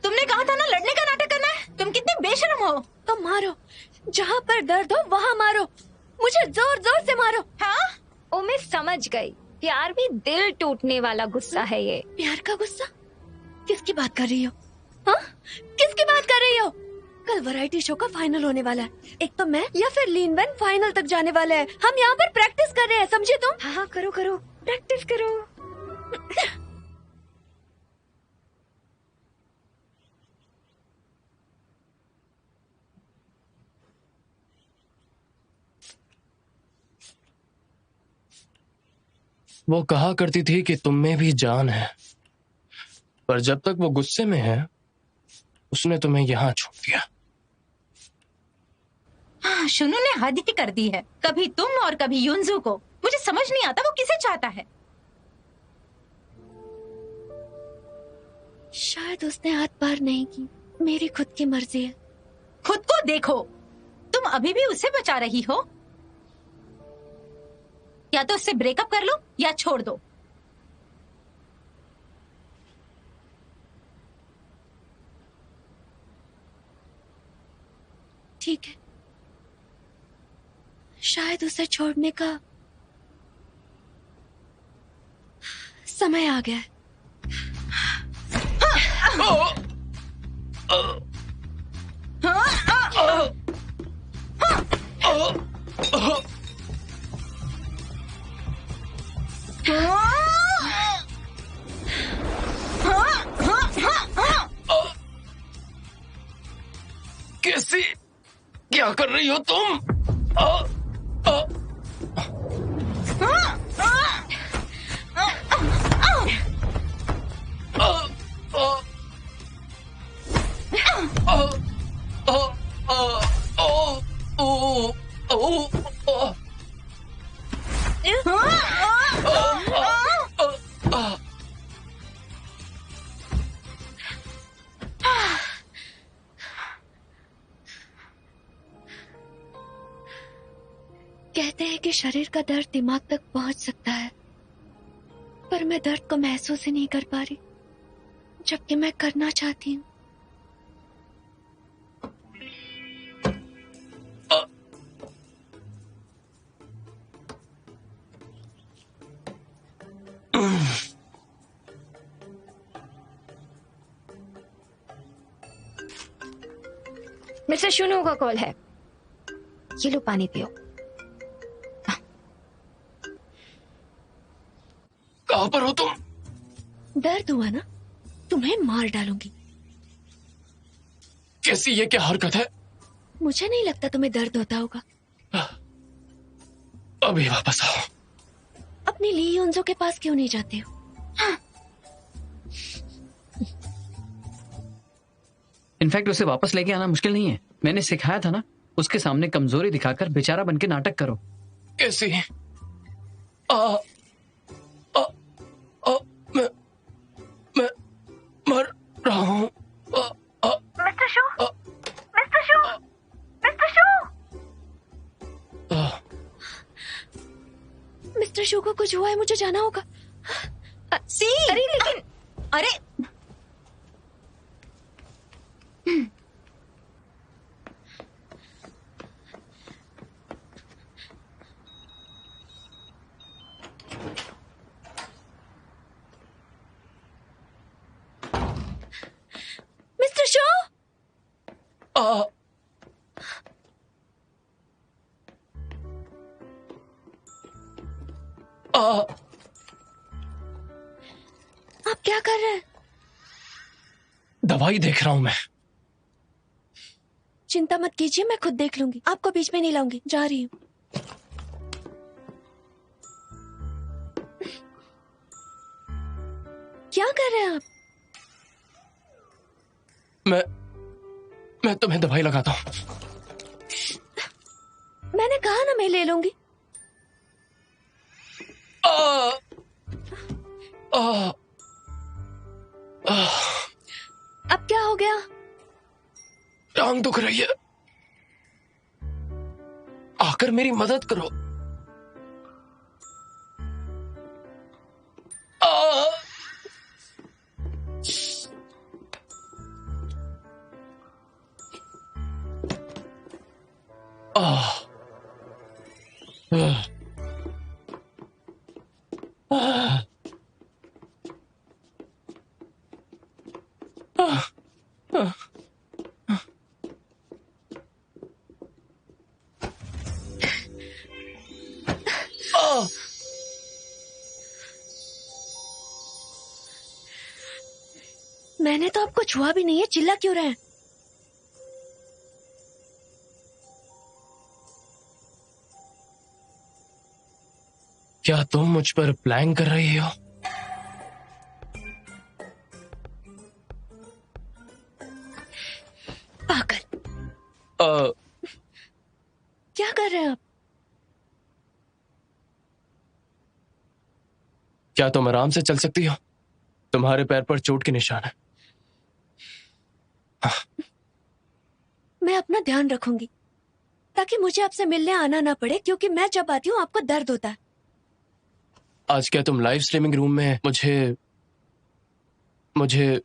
तुमने कहा था ना लड़ने का नाटक करना है। तुम कितने बेशर्म हो। तो मारो, जहाँ पर दर्द हो वहाँ मारो, मुझे जोर जोर से मारो। हाँ, ओ मैं समझ गई, प्यार भी दिल टूटने वाला गुस्सा है ये। प्यार का गुस्सा? किसकी बात कर रही हो? हाँ, किसकी बात कर रही हो? कल वैरायटी शो का फाइनल होने वाला है। एक तो मैं या फिर लीन वन फाइनल तक जाने वाले हैं। हम यहाँ पर प्रैक्टिस कर रहे हैं, समझे तुम? हाँ हाँ, करो करो, प्रैक्टिस करो। वो कहा करती थी कि तुम में भी जान है, पर जब तक वो गुस्से में है उसने तुम्हें यहाँ छोड़ दिया। हाँ, शुनू ने हद ही कर दी है। कभी तुम और कभी युनजू को। मुझे समझ नहीं आता वो किसे चाहता है। शायद उसने हाथ पार नहीं की, मेरी खुद की मर्जी है। खुद को देखो, तुम अभी भी उसे बचा रही हो। या तो उससे ब्रेकअप कर लो या छोड़ दो। ठीक है, शायद उसे छोड़ने का समय आ गया है। कैसी, क्या कर रही हो तुम? कहते हैं कि शरीर का दर्द दिमाग तक पहुंच सकता है, पर मैं दर्द को महसूस ही नहीं कर पा रही, जबकि मैं करना चाहती हूँ। मिस्टर शुनू का कॉल है। ये लो पानी पियो। कहाँ पर हो तुम? दर्द हुआ ना, तुम्हें मार डालूंगी। कैसी, ये क्या हरकत है? मुझे नहीं लगता तुम्हें दर्द होता होगा। अभी वापस आओ। अपनी ली युनजो के पास क्यों नहीं जाते हो? इनफैक्ट उसे वापस लेके आना मुश्किल नहीं है। मैंने सिखाया था ना, उसके सामने कमजोरी दिखाकर बेचारा बन के नाटक करो। कैसी? मैं मर रहा हूँ। मिस्टर शू, मिस्टर शू, मिस्टर शू, मिस्टर शू को कुछ हुआ है, मुझे जाना होगा। सी, अरे लेकिन, अरे आ, आ, आप क्या कर रहे हैं? दवाई देख रहा हूं मैं। चिंता मत कीजिए, मैं खुद देख लूंगी, आपको बीच में नहीं लाऊंगी। जा रही हूँ। क्या कर रहे हैं आप? मैं तुम्हें दवाई लगाता हूं। मैंने कहा ना मैं ले लूंगी। आ, आ, आ, अब क्या हो गया? टांग दुख रही है, आकर मेरी मदद करो। आ, आ, आ, आ, आ, आ, मैंने तो आपको छुआ भी नहीं है, चिल्ला क्यों रहे हैं? क्या तुम मुझ पर प्लान कर रही हो? पागल, आ, क्या कर रहे हैं आप? क्या तुम आराम से चल सकती हो? तुम्हारे पैर पर चोट के निशान है। मैं अपना ध्यान रखूंगी ताकि मुझे आपसे मिलने आना ना पड़े, क्योंकि मैं जब आती हूँ आपको दर्द होता है। आज क्या तुम लाइव स्ट्रीमिंग रूम में मुझे मुझे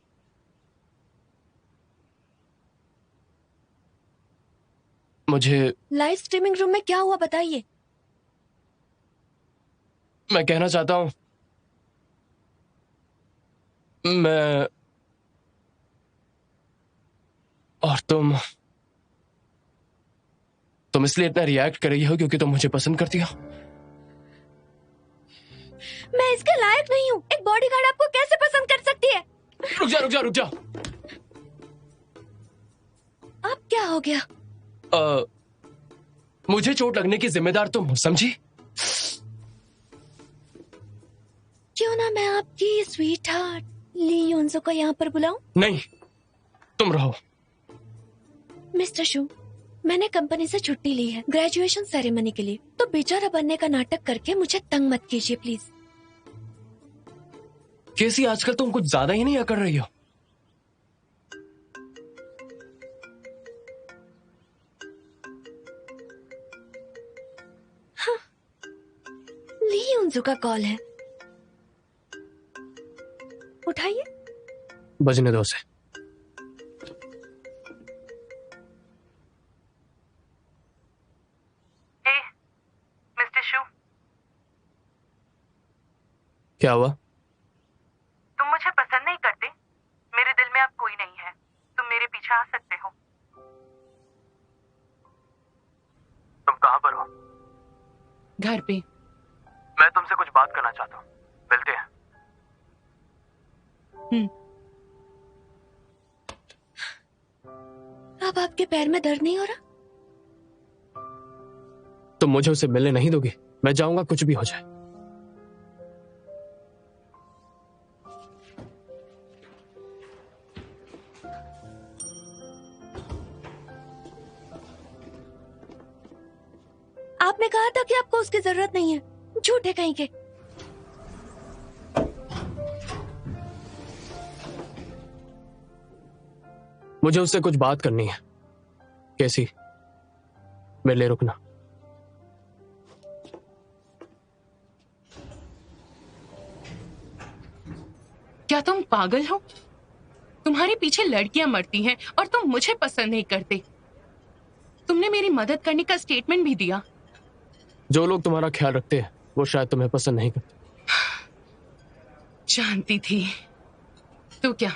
मुझे लाइव स्ट्रीमिंग रूम में क्या हुआ बताइए। मैं कहना चाहता हूं, मैं और तुम इसलिए इतना रिएक्ट कर रही हो क्योंकि तुम मुझे पसंद करती हो। मैं इसके लायक नहीं हूँ। एक बॉडीगार्ड आपको कैसे पसंद कर सकती है? रुक जा रुक जा रुक जा। अब क्या हो गया? मुझे चोट लगने की जिम्मेदार तुम हो, समझी? क्यों ना मैं आपकी स्वीट हार्ट ली यून्सो को यहाँ पर बुलाऊं? नहीं, तुम रहो। मिस्टर शू, मैंने कंपनी से छुट्टी ली है ग्रेजुएशन सेरेमनी के लिए, तो बेचारा बनने का नाटक करके मुझे तंग मत कीजिए प्लीज। केसी, आजकल तुम कुछ ज्यादा ही नहीं अकड़ रही हो। हाँ, ली यून्सो का कॉल है, उठाइए। बजने दो उसे। मिस्टर शू, क्या हुआ? तुम मुझे पसंद नहीं करते। मेरे दिल में अब कोई नहीं है। तुम मेरे पीछे आ सकते हो। तुम कहाँ पर हो? घर पे। मैं तुमसे कुछ बात करना चाहता हूँ। मिलते हैं। अब आपके पैर में दर्द नहीं हो रहा? तुम मुझे उसे मिलने नहीं दोगी? मैं जाऊंगा, कुछ भी हो जाए। आपने कहा था कि आपको उसकी जरूरत नहीं है, झूठे कहीं के। मुझे उससे कुछ बात करनी है। कैसी? मेरे लिए रुकना। क्या तुम पागल हो? तुम्हारे पीछे लड़कियां मरती हैं और तुम मुझे पसंद नहीं करते। तुमने मेरी मदद करने का स्टेटमेंट भी दिया। जो लोग तुम्हारा ख्याल रखते हैं वो शायद तुम्हें पसंद नहीं करते। जानती थी। तो क्या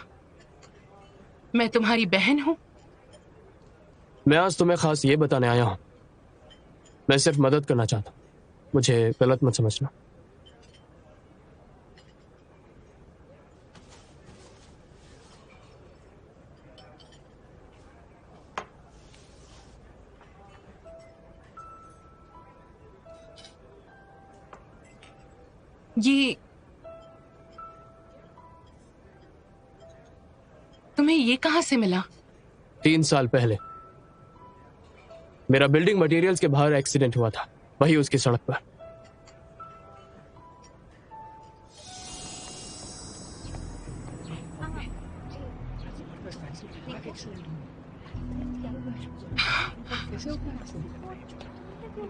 मैं तुम्हारी बहन हूं? मैं आज तुम्हें खास ये बताने आया हूं, मैं सिर्फ मदद करना चाहता हूं, मुझे गलत मत समझना। ये तुम्हें ये कहां से मिला? 3 साल पहले मेरा बिल्डिंग मटेरियल्स के बाहर एक्सीडेंट हुआ था, वही उसकी सड़क पर।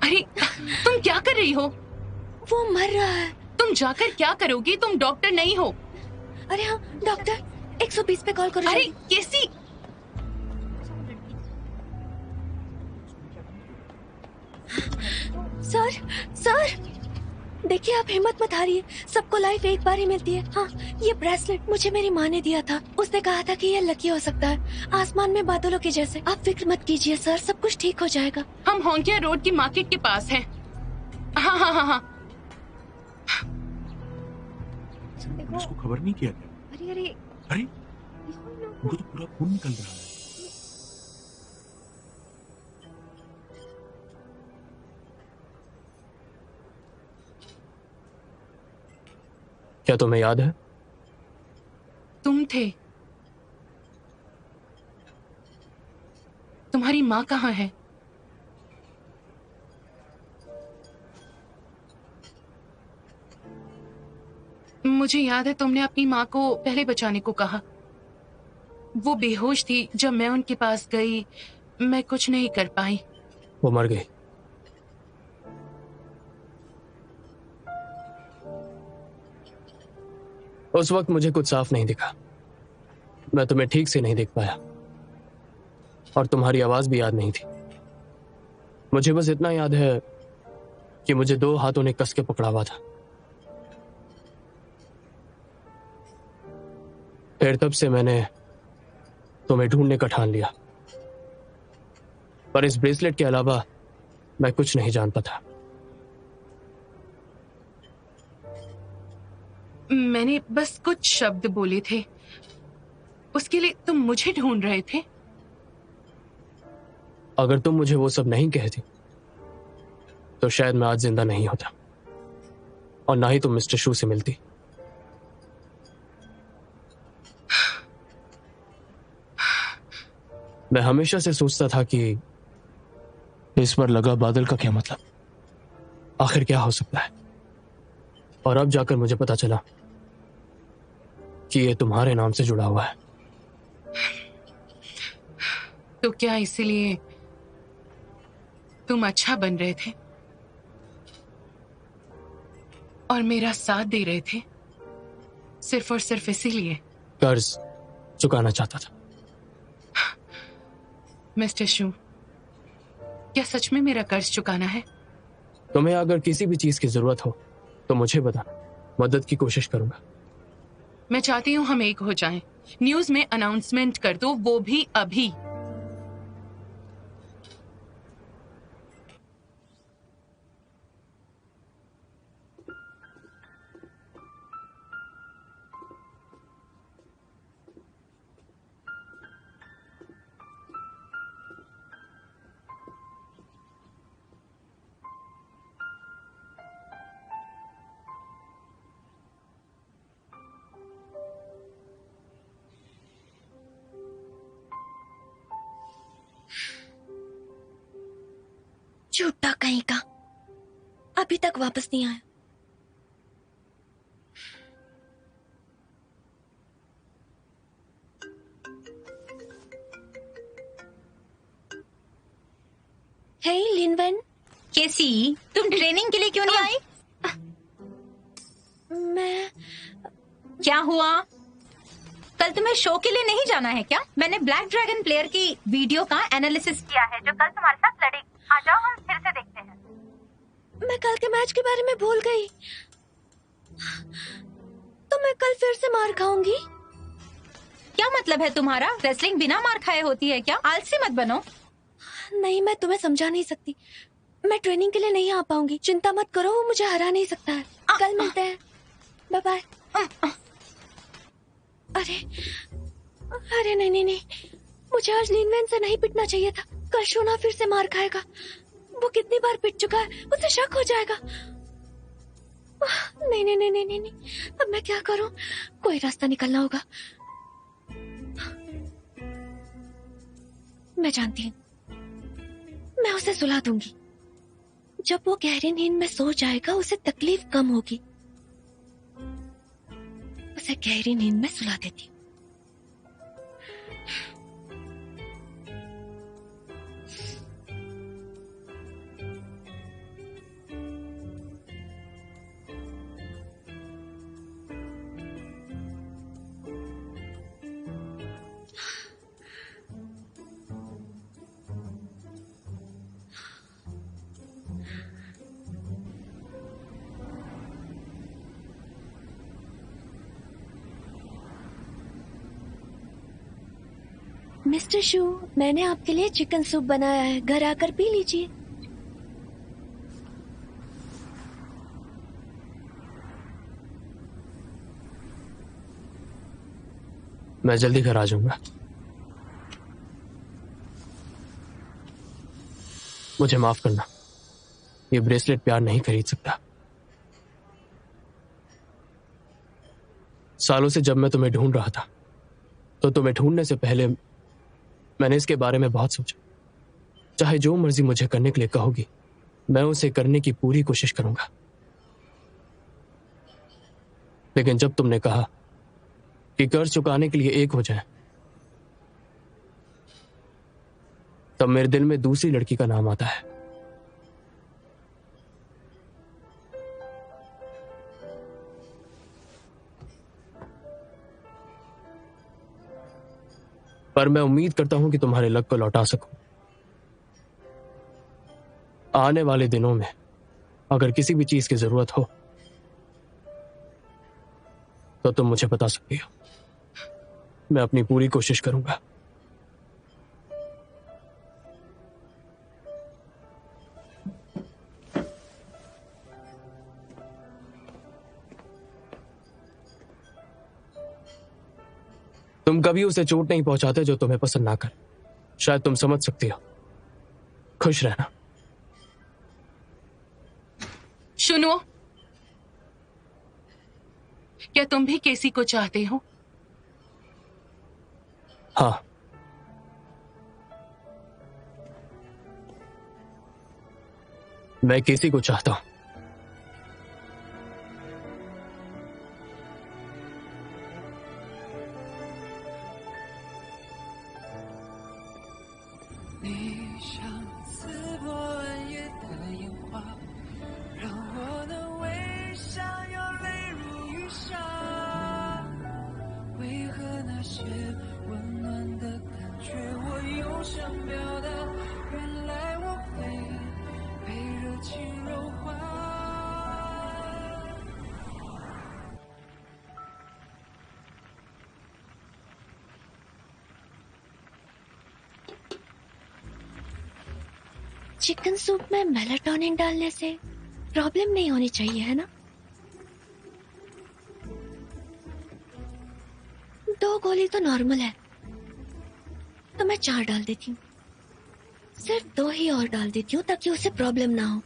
अरे तुम क्या कर रही हो? वो मर रहा है। तुम जाकर क्या करोगी? तुम डॉक्टर नहीं हो। अरे हाँ डॉक्टर, 120 पे कॉल करो। अरे जल्दी। कैसी? सर सर देखिए, आप हिम्मत मत हारिए, सबको लाइफ एक बार ही मिलती है। हाँ, ये ब्रेसलेट मुझे मेरी माँ ने दिया था, उसने कहा था कि ये लकी हो सकता है, आसमान में बादलों के जैसे। आप फिक्र मत कीजिए सर, सब कुछ ठीक हो जाएगा। हम होंगिया रोड की मार्केट के पास हैं। हाँ हाँ हाँ हाँ। पुलिस को खबर नहीं किया क्या? अरे अरे अरे उनको तो पूरा खून निकल रहा है। क्या तुम्हें याद है? तुम थे। तुम्हारी माँ कहाँ है? मुझे याद है तुमने अपनी माँ को पहले बचाने को कहा। वो बेहोश थी जब मैं उनके पास गई, मैं कुछ नहीं कर पाई। वो मर गई। उस वक्त मुझे कुछ साफ नहीं दिखा, मैं तुम्हें ठीक से नहीं देख पाया और तुम्हारी आवाज भी याद नहीं थी। मुझे बस इतना याद है कि मुझे 2 हाथों ने कस के पकड़ा हुआ था। फिर तब से मैंने तुम्हें ढूंढने का ठान लिया, पर इस ब्रेसलेट के अलावा मैं कुछ नहीं जानता था। मैंने बस कुछ शब्द बोले थे, उसके लिए तुम मुझे ढूंढ रहे थे। अगर तुम मुझे वो सब नहीं कहती तो शायद मैं आज जिंदा नहीं होता और ना ही तुम मिस्टर शू से मिलती। मैं हमेशा से सोचता था कि इस पर लगा बादल का क्या मतलब, आखिर क्या हो सकता है, और अब जाकर मुझे पता चला कि ये तुम्हारे नाम से जुड़ा हुआ है। तो क्या इसीलिए तुम अच्छा बन रहे थे और मेरा साथ दे रहे थे, सिर्फ और सिर्फ इसीलिए? कर्ज चुकाना चाहता था। मिस्टर शू, क्या सच में मेरा कर्ज चुकाना है? तुम्हें अगर किसी भी चीज की जरूरत हो तो मुझे बताना, मदद की कोशिश करूंगा। मैं चाहती हूँ हम एक हो जाएं। न्यूज में अनाउंसमेंट कर दो, वो भी अभी। झूठा कहीं का, अभी तक वापस नहीं आया। हे लिनवन, कैसी? तुम ट्रेनिंग के लिए क्यों नहीं आई? मैं क्या हुआ? कल तुम्हें शो के लिए नहीं जाना है क्या? मैंने ब्लैक ड्रैगन प्लेयर की वीडियो का एनालिसिस किया है जो कल तुम्हारे साथ लड़ेगी। आ जाओ, हम फिर से देखते हैं। मैं कल के मैच के बारे में भूल गई, तो मैं कल फिर से मार खाऊंगी। क्या मतलब है तुम्हारा? रेसलिंग बिना मार खाए होती है क्या? आलसी मत बनो। नहीं, मैं तुम्हें समझा नहीं सकती। मैं ट्रेनिंग के लिए नहीं आ पाऊंगी। चिंता मत करो, वो मुझे हरा नहीं सकता है। कल मिलते हैं। Bye bye. अरे अरे नहीं नहीं नहीं, मुझे आज लीन वैन से नहीं पिटना चाहिए था। कल शोना फिर से मार खाएगा। वो कितनी बार पिट चुका है, उसे शक हो जाएगा। नहीं नहीं नहीं नहीं नहीं नहीं, अब मैं क्या करूं? कोई रास्ता निकलना होगा। मैं जानती हूँ, मैं उसे सुला दूंगी। जब वो गहरी नींद में सो जाएगा, उसे तकलीफ कम होगी। उसे गहरी नींद में सुला देती हूँ। मिस्टर शू, मैंने आपके लिए चिकन सूप बनाया है, घर आकर पी लीजिए। मैं जल्दी घर आ जाऊंगा। मुझे माफ करना, ये ब्रेसलेट प्यार नहीं खरीद सकता। सालों से जब मैं तुम्हें ढूंढ रहा था, तो तुम्हें ढूंढने से पहले मैंने इसके बारे में बहुत सोचा। चाहे जो मर्जी मुझे करने के लिए कहोगी, मैं उसे करने की पूरी कोशिश करूंगा। लेकिन जब तुमने कहा कि कर्ज चुकाने के लिए एक हो जाए, तब मेरे दिल में दूसरी लड़की का नाम आता है। पर मैं उम्मीद करता हूं कि तुम्हारे लक को लौटा सकूं। आने वाले दिनों में अगर किसी भी चीज की जरूरत हो, तो तुम मुझे बता सकती हो। मैं अपनी पूरी कोशिश करूंगा। तुम कभी उसे चोट नहीं पहुंचाते जो तुम्हें पसंद ना करे। शायद तुम समझ सकती हो। खुश रहना। सुनो, क्या तुम भी केसी को चाहते हो? हाँ, मैं केसी को चाहता हूं। चिकन सूप में मेलाटोनिन डालने से प्रॉब्लम नहीं होनी चाहिए, है ना? 2 गोली तो नॉर्मल है, तो मैं 4 डाल देती हूँ। सिर्फ 2 ही और डाल देती हूँ ताकि उसे प्रॉब्लम ना हो।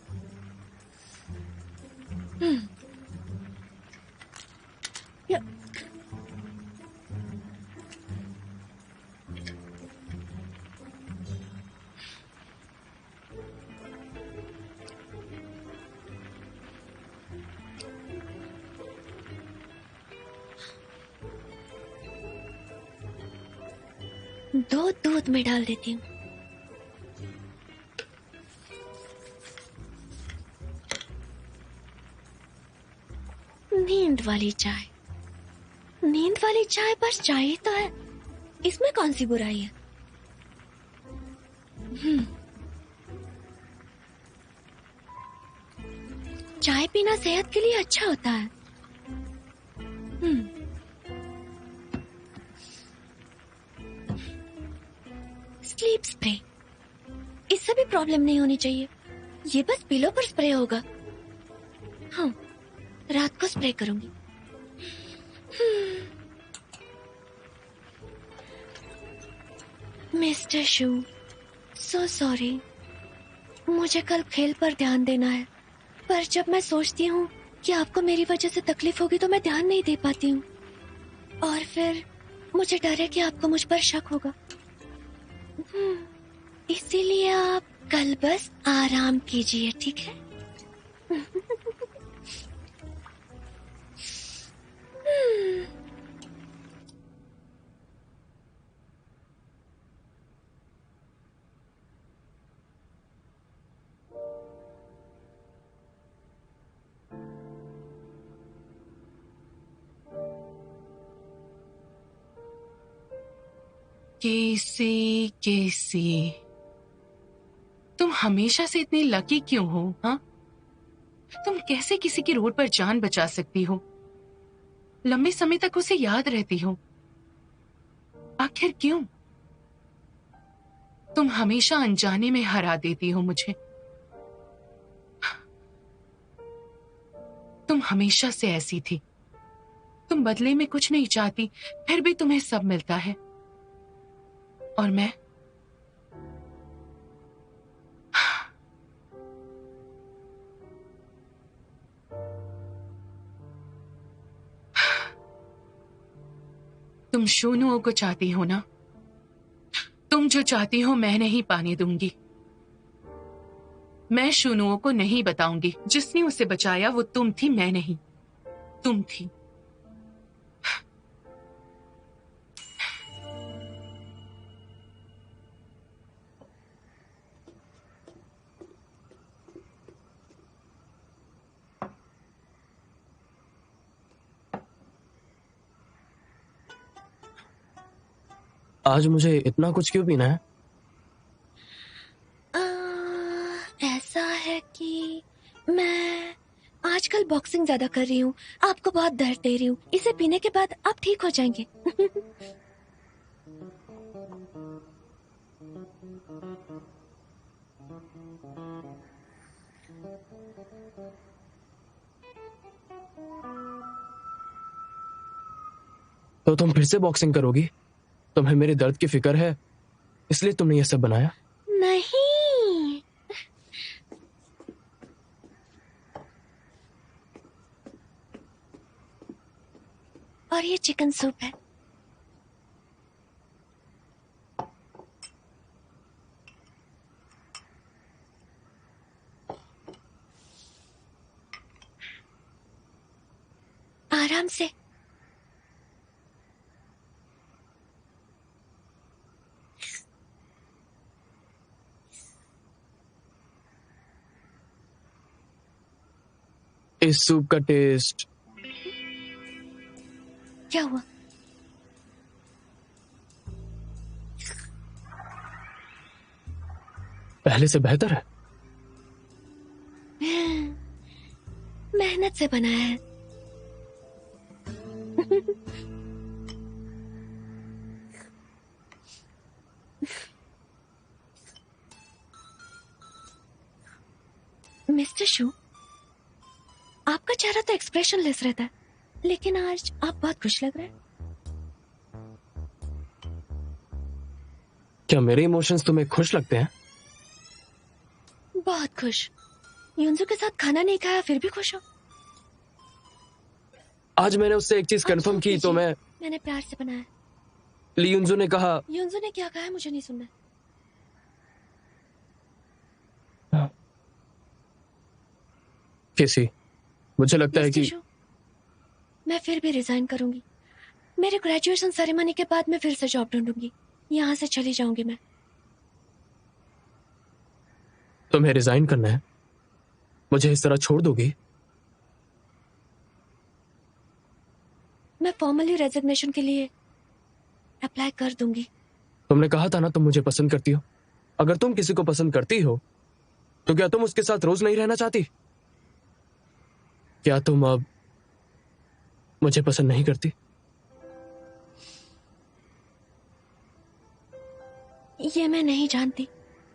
या- दो दूध में डाल देती हूँ। नींद वाली चाय। नींद वाली चाय बस चाय ही तो है, इसमें कौन सी बुराई है? चाय पीना सेहत के लिए अच्छा होता है। Sleep spray. इससे भी प्रॉब्लम नहीं होनी चाहिए। ये बस पिलो पर स्प्रे होगा। हाँ, रात को स्प्रे करूंगी। मिस्टर शू, सो सॉरी। मुझे कल खेल पर ध्यान देना है, पर जब मैं सोचती हूँ कि आपको मेरी वजह से तकलीफ होगी तो मैं ध्यान नहीं दे पाती हूँ, और फिर मुझे डर है कि आपको मुझ पर शक होगा। इसीलिए आप कल बस आराम कीजिए, ठीक है? केसी, केसी, तुम हमेशा से इतनी लकी क्यों हो? हाँ, तुम कैसे किसी की रोड पर जान बचा सकती हो? लंबे समय तक उसे याद रहती हो। आखिर क्यों? तुम हमेशा अनजाने में हरा देती हो मुझे। तुम हमेशा से ऐसी थी। तुम बदले में कुछ नहीं चाहती, फिर भी तुम्हें सब मिलता है। और मैं तुम शूनुओं को चाहती हो ना? तुम जो चाहती हो मैं नहीं पाने दूंगी। मैं शूनुओं को नहीं बताऊंगी। जिसने उसे बचाया वो तुम थी, मैं नहीं। तुम थी। आज मुझे इतना कुछ क्यों पीना है? ऐसा है कि मैं आजकल बॉक्सिंग ज्यादा कर रही हूँ। आपको बहुत दर्द दे रही हूँ। इसे पीने के बाद आप ठीक हो जाएंगे। तो तुम फिर से बॉक्सिंग करोगी? तुम्हें मेरे दर्द की फिक्र है, इसलिए तुमने ये सब बनाया? नहीं, और ये चिकन सूप है। आराम से। इस सूप का टेस्ट क्या हुआ? पहले से बेहतर है। मेहनत से बनाया है। मिस्टर शू, आपका चेहरा तो एक्सप्रेशनलेस रहता है, लेकिन आज आप बहुत खुश लग रहे हैं। क्या मेरे इमोशंस तुम्हें खुश लगते हैं? बहुत खुश। युंजू के साथ खाना नहीं खाया फिर भी खुश हो? आज मैंने उससे एक चीज आप कंफर्म चुप की तो कीजिए। मैं मैंने प्यार से बनाया। ली युंजू ने कहा। युंजू ने क्या कहा है मुझे नहीं सुनना। केसी, मुझे लगता है मिस्टर कि शू, मैं फिर भी रिजाइन करूंगी। मेरे ग्रेजुएशन सेरेमनी के बाद मैं फिर से जॉब ढूंढूंगी। यहाँ से चली जाऊंगी मैं। तुम्हें रिजाइन करना है? मुझे इस तरह छोड़ दोगी? मैं फॉर्मली रेजिग्नेशन के लिए अप्लाई कर दूंगी। तुमने कहा था ना तुम मुझे पसंद करती हो। अगर तुम किसी को पसंद करती हो तो क्या तुम उसके साथ रोज नहीं रहना चाहती? क्या तुम अब मुझे पसंद नहीं करती? ये मैं नहीं जानती,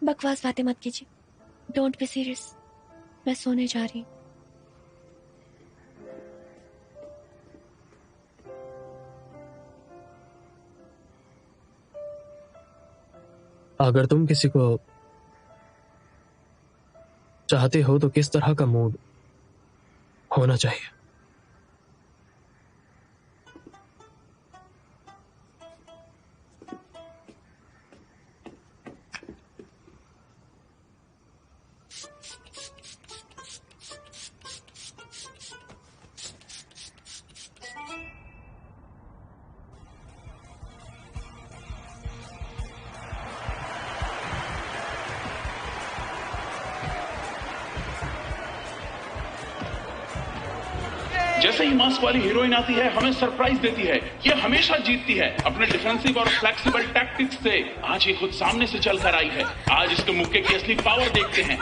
बकवास बातें मत कीजिए। Don't be serious. मैं सोने जा रही हूँ। अगर तुम किसी को चाहते हो तो किस तरह का मूड होना चाहिए? जैसे ही मास्क वाली हीरोइन आती है हमें सरप्राइज देती है। ये हमेशा जीतती है अपने डिफेंसिव और फ्लेक्सिबल टैक्टिक्स से। आज ये खुद सामने से चल कर आई है। आज इसके मुक्के की असली पावर देखते हैं।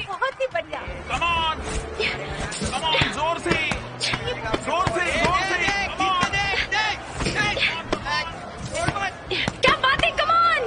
बहुत ही बढ़िया। कमान जोर से जोर से जोर से। क्या बात है, कमान।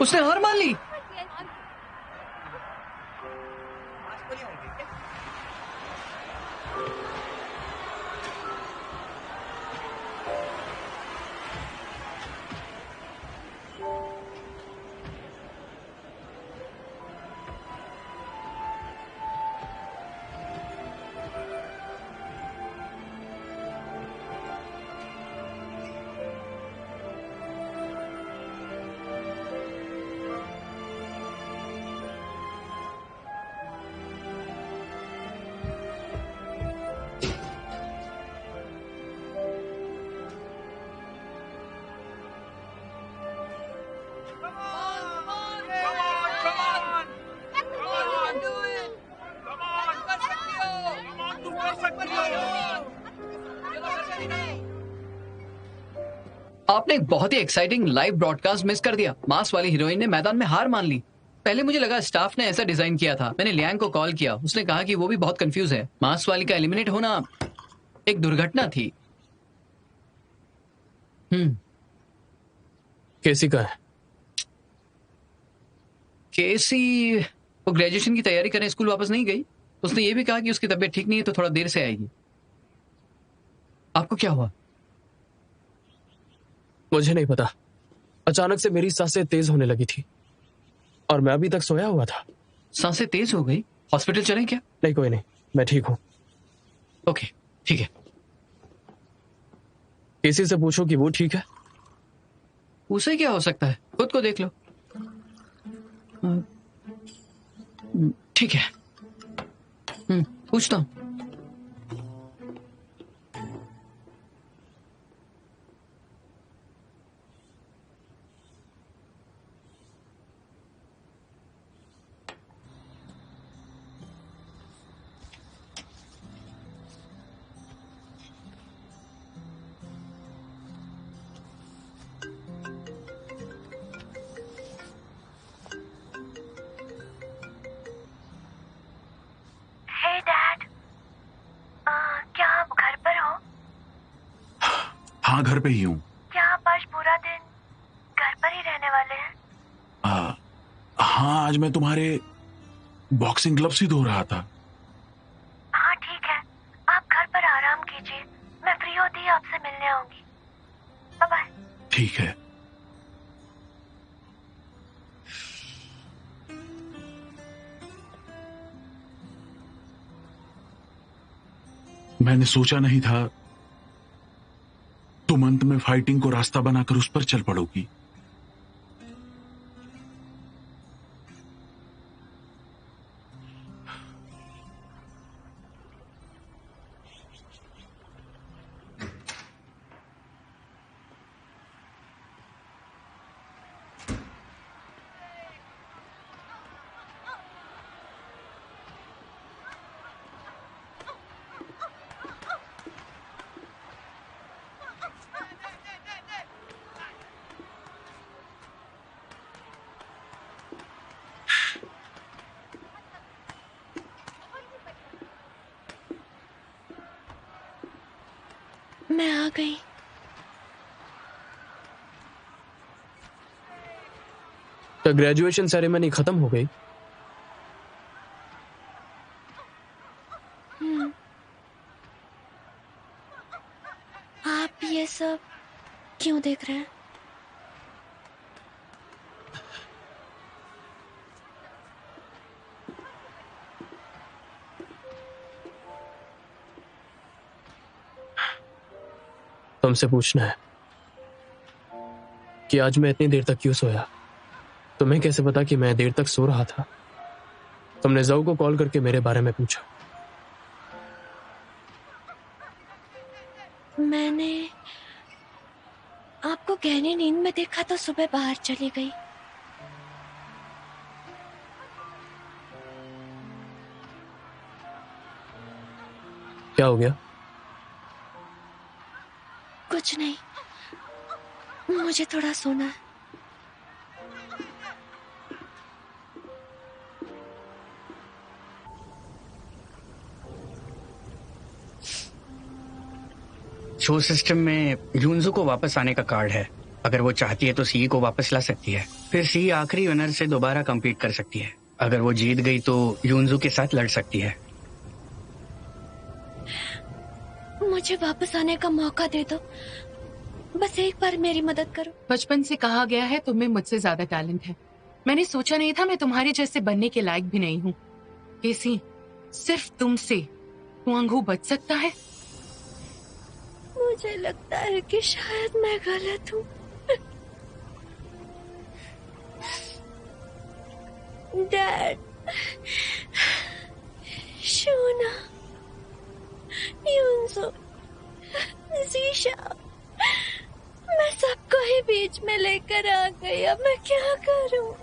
उसने हार मान ली। आपने एक बहुत ही एक्साइटिंग लाइव ब्रॉडकास्ट मिस कर दिया। मास वाली हीरोइन ने मैदान में हार मान ली। पहले मुझे लगा स्टाफ ने ऐसा डिजाइन किया था। मैंने लियांग को कॉल किया। उसने कहा कि वो भी बहुत कंफ्यूज है। मास वाली का एलिमिनेट होना एक दुर्घटना थी। केसी का है? केसी वो ग्रेजुएशन की तैयारी करने स्कूल वापस नहीं गई। उसने ये भी कहा कि उसकी तबीयत ठीक नहीं है तो थोड़ा देर से आएगी। आपको क्या हुआ? मुझे नहीं पता। अचानक से मेरी सांसें तेज होने लगी थी और मैं अभी तक सोया हुआ था। सांसें तेज हो गई? हॉस्पिटल चलें क्या? नहीं, कोई नहीं, मैं ठीक हूं। ओके, ठीक है। किसी से पूछो कि वो ठीक है। उसे क्या हो सकता है, खुद को देख लो। ठीक है, पूछता हूं। हाँ, घर पे ही हूँ। क्या आप आज पूरा दिन घर पर ही रहने वाले हैं? हाँ, आज मैं तुम्हारे बॉक्सिंग ग्लव्स ही धो रहा था। हाँ ठीक है, आप घर पर आराम कीजिए। मैं फ्री होती ही आपसे मिलने आऊंगी। Bye bye. ठीक है। मैंने सोचा नहीं था तुम अंत में फाइटिंग को रास्ता बनाकर उस पर चल पड़ोगी। मैं आ गई। तो ग्रेजुएशन सेरेमनी खत्म हो गई? आप ये सब क्यों देख रहे हैं? तुमसे पूछना है कि आज मैं इतनी देर तक क्यों सोया। तुम्हें कैसे पता कि मैं देर तक सो रहा था? तुमने जाऊ को कॉल करके मेरे बारे में पूछा। मैंने आपको गहरी नींद में देखा तो सुबह बाहर चली गई। क्या हो गया? कुछ नहीं, मुझे थोड़ा सोना है। शो सिस्टम में यूनजू को वापस आने का कार्ड है। अगर वो चाहती है तो सी को वापस ला सकती है, फिर सी आखिरी विनर से दोबारा कम्पीट कर सकती है। अगर वो जीत गई तो यूनजू के साथ लड़ सकती है। मुझे वापस आने का मौका दे दो, बस एक बार मेरी मदद करो। बचपन से कहा गया है तुम्हें मुझसे ज्यादा टैलेंट है। मैंने सोचा नहीं था मैं तुम्हारे जैसे बनने के लायक भी नहीं हूँ। केसी, सिर्फ तुमसे हुआंगहू बच सकता है। मुझे लगता है कि शायद मैं गलत हूँ। डैड, शूना, यूनसो, ज़ीशा, मैं सबको ही बीच में लेकर आ गई। अब मैं क्या करूं?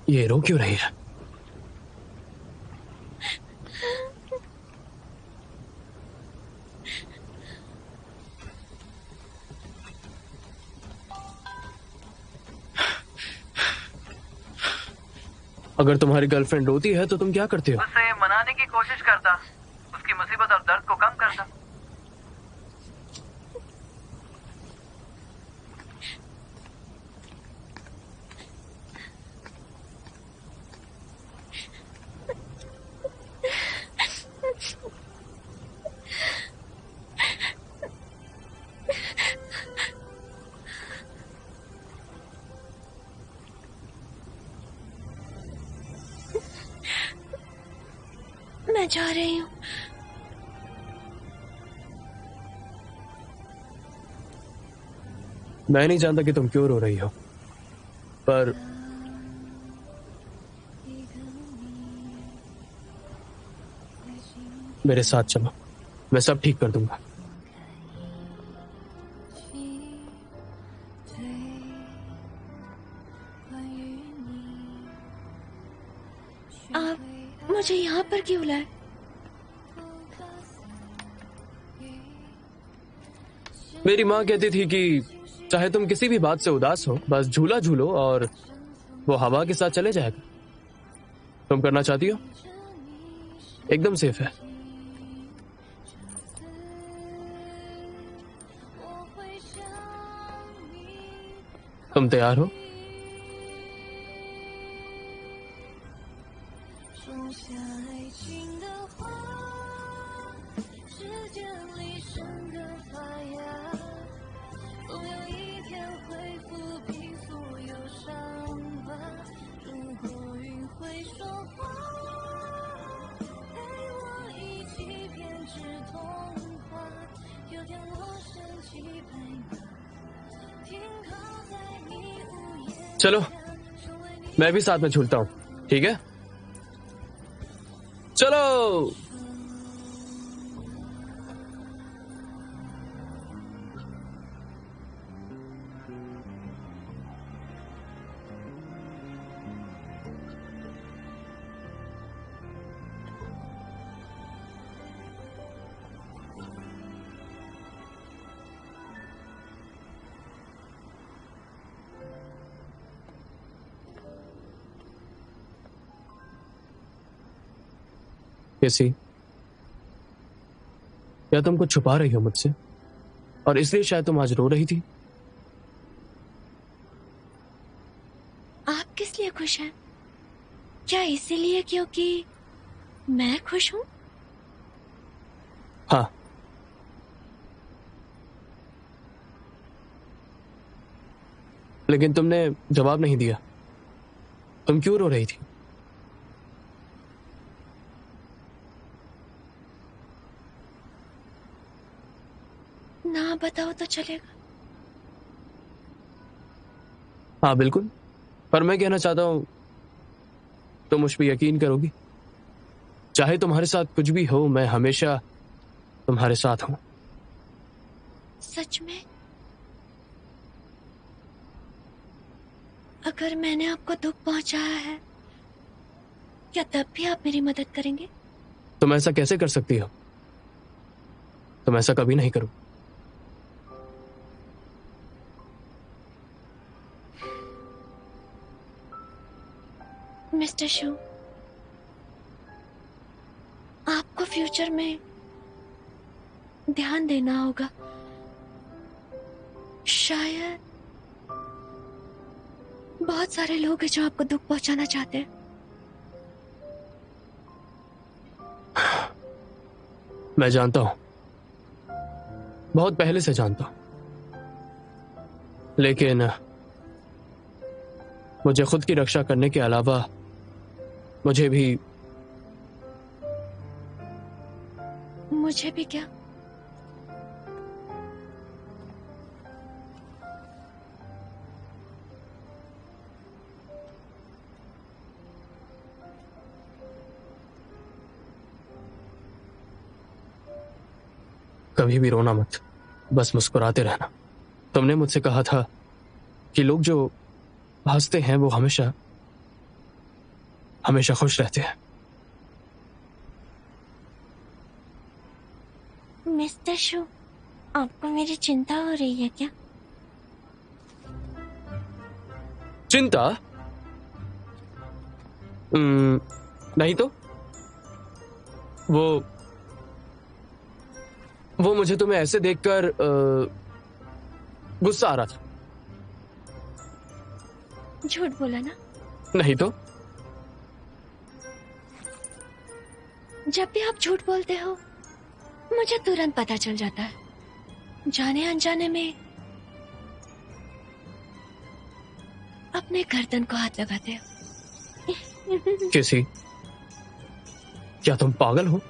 ये रो क्यों रही है? अगर तुम्हारी गर्लफ्रेंड रोती है तो तुम क्या करते हो? उसे मनाने की कोशिश करता, उसकी मुसीबत और दर्द को कम करता। मैं जा रही हूँ। मैं नहीं जानता कि तुम क्यों रो रही हो, पर मेरे साथ चलो, मैं सब ठीक कर दूंगा। आप मुझे यहाँ पर क्यों लाए? मेरी माँ कहती थी कि चाहे तुम किसी भी बात से उदास हो, बस झूला झूलो और वो हवा के साथ चले जाएगा। तुम करना चाहती हो? एकदम सेफ है। तुम तैयार हो? चलो मैं भी साथ में झूलता हूँ, ठीक है? चलो। कैसी? क्या तुम कुछ छुपा रही हो मुझसे और इसलिए शायद तुम आज रो रही थी? आप किस लिए खुश हैं? क्या इसीलिए क्योंकि मैं खुश हूँ? हाँ। लेकिन तुमने जवाब नहीं दिया। तुम क्यों रो रही थी? ना बताओ तो चलेगा? हाँ बिल्कुल, पर मैं कहना चाहता हूं तुम मुझ पर यकीन करोगी? चाहे तुम्हारे साथ कुछ भी हो, मैं हमेशा तुम्हारे साथ हूं। सच में? अगर मैंने आपको दुख पहुंचाया है, क्या तब भी आप मेरी मदद करेंगे? तुम ऐसा कैसे कर सकती हो? तुम ऐसा कभी नहीं करो। मिस्टर शू, आपको फ्यूचर में ध्यान देना होगा। शायद बहुत सारे लोग हैं जो आपको दुख पहुंचाना चाहते हैं। मैं जानता हूं, बहुत पहले से जानता हूं, लेकिन मुझे खुद की रक्षा करने के अलावा मुझे भी क्या? कभी भी रोना मत, बस मुस्कुराते रहना। तुमने मुझसे कहा था कि लोग जो हंसते हैं वो हमेशा हमेशा खुश रहते हैं। मिस्टर शू, आपको मेरी चिंता हो रही है क्या? चिंता? नहीं तो। वो मुझे तुम्हें ऐसे देखकर गुस्सा आ रहा था। झूठ बोला ना? नहीं तो। जब भी आप झूठ बोलते हो मुझे तुरंत पता चल जाता है। जाने अनजाने में अपने गर्दन को हाथ लगाते हो। कैसी? क्या तुम पागल हो?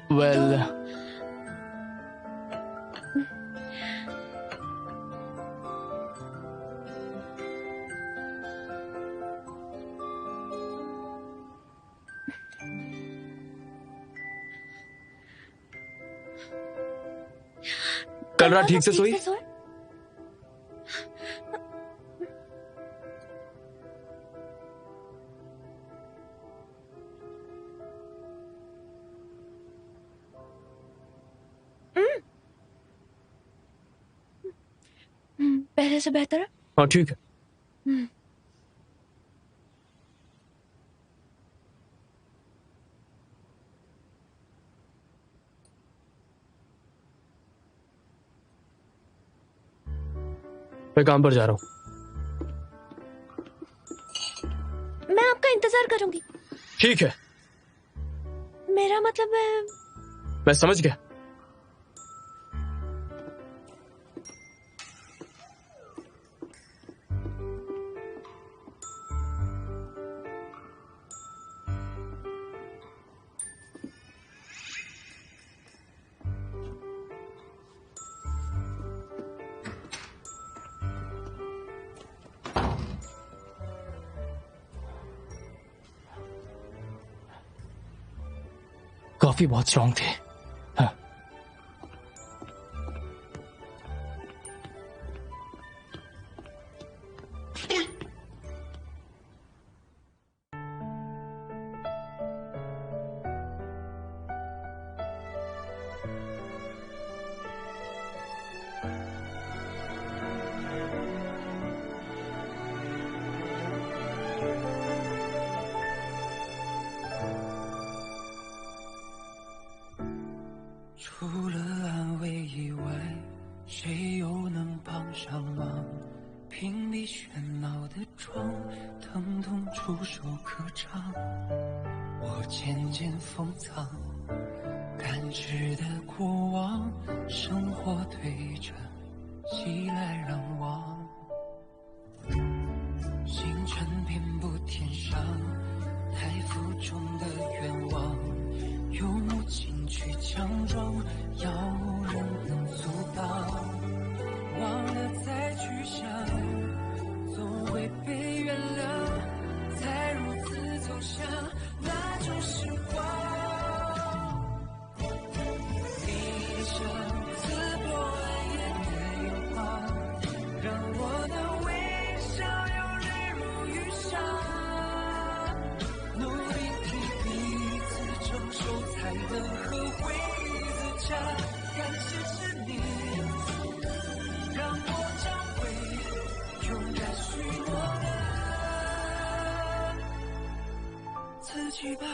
Well, कल रात ठीक से सोई? पहले से बेहतर है। हाँ ठीक है। मैं काम पर जा रहा हूँ। मैं आपका इंतजार करूंगी। ठीक है, मेरा मतलब है। मैं समझ गया। कॉफी बहुत स्ट्रांग थी। हाँ।除了安慰以外，谁又能帮上忙？屏蔽喧闹的窗，疼痛触手可长。我渐渐封藏，感知的过往，生活对着袭来让望。星辰遍布天上，太浮重的愿望。用无尽去强装，要无人能阻挡。忘了再去想，总会被原谅，才如此走向那种时光。一生刺破暗夜的眼眶，让我的微笑有日如雨上。努力替彼此承受，才能和回忆自洽。感谢是你，让我找回勇敢许诺的自己吧。